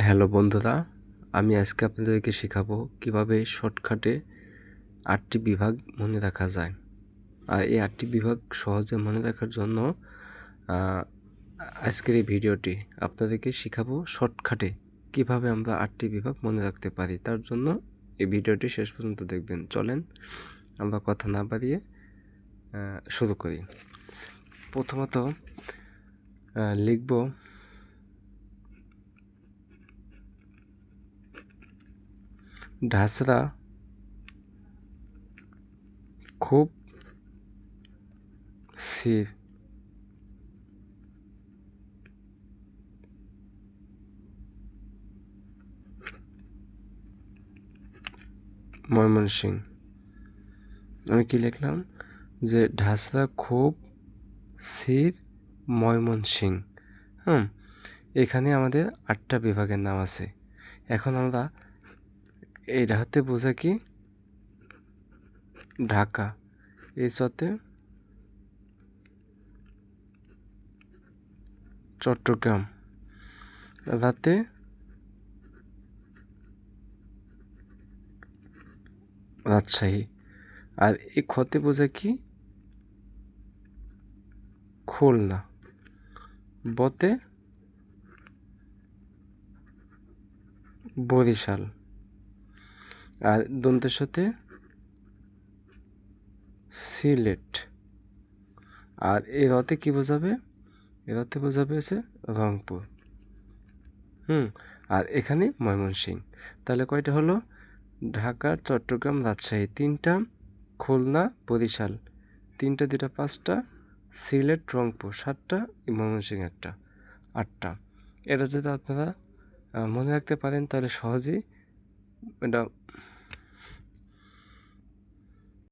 Hello বন্ধুরা, আমি আজকে আপনাদেরকে শেখাবো কিভাবে শর্টকাটে 8টি বিভাগ মনে রাখা যায়। আর এই 8টি বিভাগ সহজে মনে রাখার জন্য আজকের এই ভিডিওটি আপনাদেরকে শেখাবো শর্টকাটে কিভাবে আমরা 8টি বিভাগ মনে রাখতে পারি। তার জন্য এই ভিডিওটি শেষ পর্যন্ত দেখবেন। চলেন আমরা কথা না বাড়িয়ে শুরু করি। প্রথমত লিখব ঢাসরা খুব স্থির। ময়মনসিংহ। আমি কি লিখলাম যে ঢাসরা খুব স্থির ময়মনসিংহ। এখানে আমাদের 8টা বিভাগের নাম আছে। এখন আমরা এই হাতে বোঝা কি ঢাকা, এই সাথে চট্টগ্রাম, রাতে রাজশাহী, আর এই খতে বোঝা কি খুলনা, বতে বরিশাল, আর দন্তের সাথে সিলেট। আর এই রতে কি বোঝাবে? এ রতে বোঝাবে হচ্ছে রংপুর। আর এখানে ময়মনসিংহ। তাহলে কয়টা হলো? ঢাকা, চট্টগ্রাম, রাজশাহী 3টা, খুলনা, বরিশাল 3টা, 2টা, 5টা, সিলেট, রংপুর 7টা, ময়মনসিংহ 1টা, 8টা। এটা যদি আপনারা মনে রাখতে পারেন তাহলে সহজেই এটা